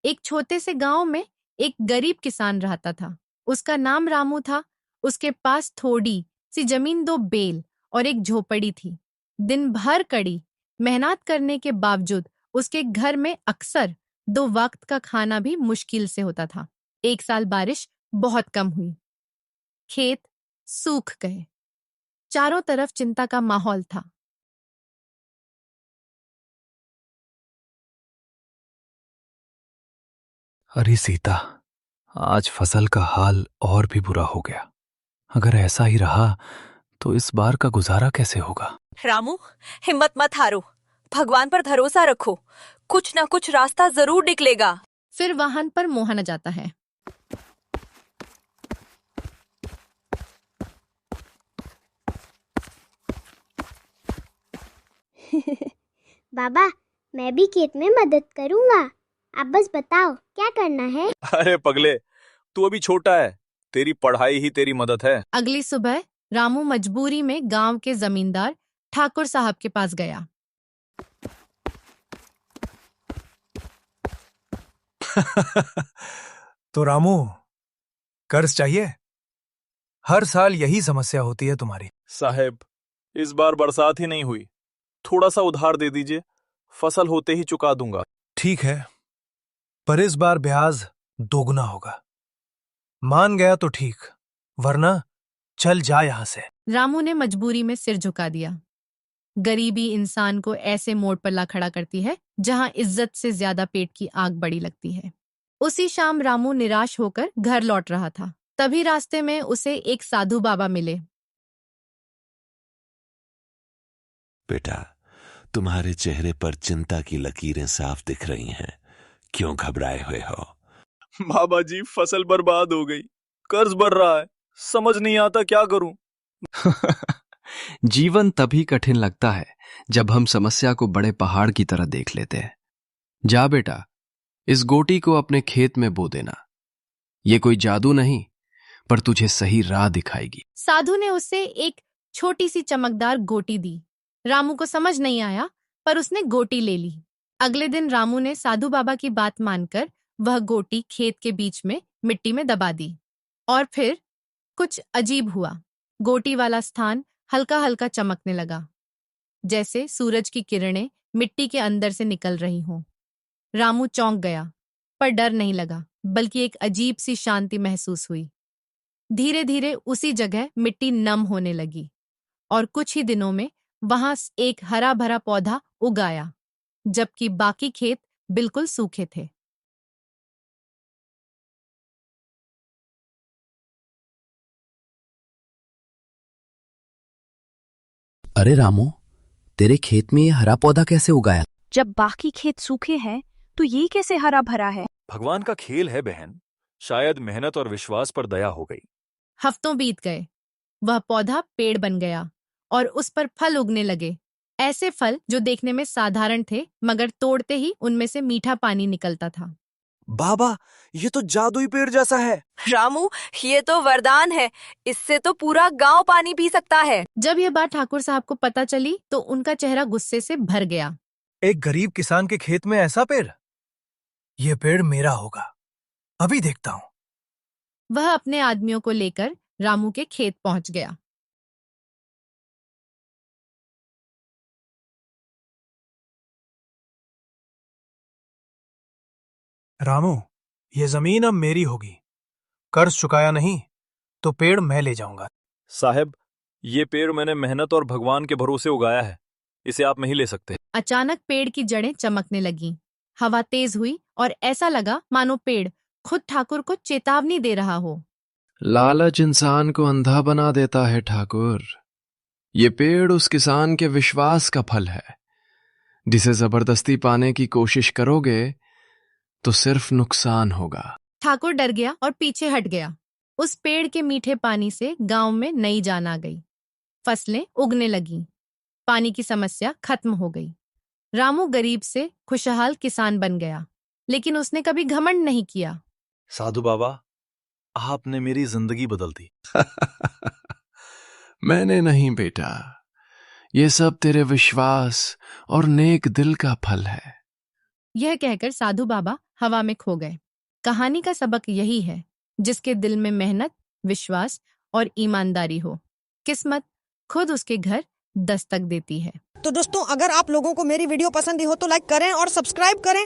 एक छोटे से गांव में एक गरीब किसान रहता था। उसका नाम रामू था। उसके पास थोड़ी सी जमीन, 2 बैल और एक झोपड़ी थी। दिन भर कड़ी मेहनत करने के बावजूद उसके घर में अक्सर 2 वक्त का खाना भी मुश्किल से होता था। एक साल बारिश बहुत कम हुई, खेत सूख गए, चारों तरफ चिंता का माहौल था। अरे सीता, आज फसल का हाल और भी बुरा हो गया। अगर ऐसा ही रहा तो इस बार का गुजारा कैसे होगा? रामू, हिम्मत मत हारो, भगवान पर भरोसा रखो, कुछ ना कुछ रास्ता जरूर निकलेगा। फिर वाहन पर मोहन जाता है। बाबा, मैं भी खेत में मदद करूंगा। आप बस बताओ क्या करना है। अरे पगले, तू अभी छोटा है, तेरी पढ़ाई ही तेरी मदद है। अगली सुबह रामू मजबूरी में गांव के जमींदार ठाकुर साहब के पास गया। तो रामू, कर्ज चाहिए? हर साल यही समस्या होती है तुम्हारी। साहब, इस बार बरसात ही नहीं हुई, थोड़ा सा उधार दे दीजिए, फसल होते ही चुका दूंगा। ठीक है, पर इस बार ब्याज दोगुना होगा। मान गया तो ठीक, वरना चल जा यहां से। रामू ने मजबूरी में सिर झुका दिया। गरीबी इंसान को ऐसे मोड़ पर ला खड़ा करती है जहां इज्जत से ज्यादा पेट की आग बड़ी लगती है। उसी शाम रामू निराश होकर घर लौट रहा था। तभी रास्ते में उसे एक साधु बाबा मिले। बेटा, तुम्हारे चेहरे पर चिंता की लकीरें साफ दिख रही हैं। क्यों घबराए हुए हो? बाबा जी, फसल बर्बाद हो गई, कर्ज बढ़ रहा है, समझ नहीं आता क्या करूं। जीवन तभी कठिन लगता है जब हम समस्या को बड़े पहाड़ की तरह देख लेते हैं। जा बेटा, इस गोटी को अपने खेत में बो देना। ये कोई जादू नहीं, पर तुझे सही राह दिखाएगी। साधु ने उसे एक छोटी सी चमकदार गोटी दी। रामू को समझ नहीं आया, पर उसने गोटी ले ली। अगले दिन रामू ने साधु बाबा की बात मानकर वह गोटी खेत के बीच में मिट्टी में दबा दी। और फिर कुछ अजीब हुआ। गोटी वाला स्थान हल्का हल्का चमकने लगा, जैसे सूरज की किरणें मिट्टी के अंदर से निकल रही हों। रामू चौंक गया, पर डर नहीं लगा, बल्कि एक अजीब सी शांति महसूस हुई। धीरे धीरे उसी जगह मिट्टी नम होने लगी और कुछ ही दिनों में वहां एक हरा भरा पौधा उग आया, जबकि बाकी खेत बिल्कुल सूखे थे। अरे रामू, तेरे खेत में ये हरा पौधा कैसे उगाया? जब बाकी खेत सूखे हैं तो ये कैसे हरा भरा है? भगवान का खेल है बहन, शायद मेहनत और विश्वास पर दया हो गई। हफ्तों बीत गए, वह पौधा पेड़ बन गया और उस पर फल उगने लगे। ऐसे फल जो देखने में साधारण थे, मगर तोड़ते ही उनमें से मीठा पानी निकलता था। बाबा, ये तो जादुई पेड़ जैसा है। रामू, ये तो वरदान है, इससे तो पूरा गांव पानी पी सकता है। जब यह बात ठाकुर साहब को पता चली तो उनका चेहरा गुस्से से भर गया। एक गरीब किसान के खेत में ऐसा पेड़? यह पेड़ मेरा होगा, अभी देखता हूं। वह अपने आदमियों को लेकर रामू के खेत पहुंच गया। रामू, ये जमीन अब मेरी होगी। कर्ज चुकाया नहीं तो पेड़ मैं ले जाऊंगा। साहब, ये पेड़ मैंने मेहनत और भगवान के भरोसे उगाया है, इसे आप नहीं ले सकते। अचानक पेड़ की जड़ें चमकने लगीं, हवा तेज हुई और ऐसा लगा मानो पेड़ खुद ठाकुर को चेतावनी दे रहा हो। लालच इंसान को अंधा बना देता है ठाकुर। ये पेड़ उस किसान के विश्वास का फल है। जिसे जबरदस्ती पाने की कोशिश करोगे तो सिर्फ नुकसान होगा। ठाकुर डर गया और पीछे हट गया। उस पेड़ के मीठे पानी से गांव में नई जान आ गई। फसलें उगने लगीं, पानी की समस्या खत्म हो गई। रामू गरीब से खुशहाल किसान बन गया, लेकिन उसने कभी घमंड नहीं किया। साधु बाबा, आपने मेरी जिंदगी बदल दी। मैंने नहीं बेटा, ये सब तेरे विश्वास और नेक दिल का फल है। यह कहकर साधु बाबा हवा में खो गए। कहानी का सबक यही है, जिसके दिल में मेहनत, विश्वास और ईमानदारी हो, किस्मत खुद उसके घर दस्तक देती है। तो दोस्तों, अगर आप लोगों को मेरी वीडियो पसंद ही हो तो लाइक करें और सब्सक्राइब करें।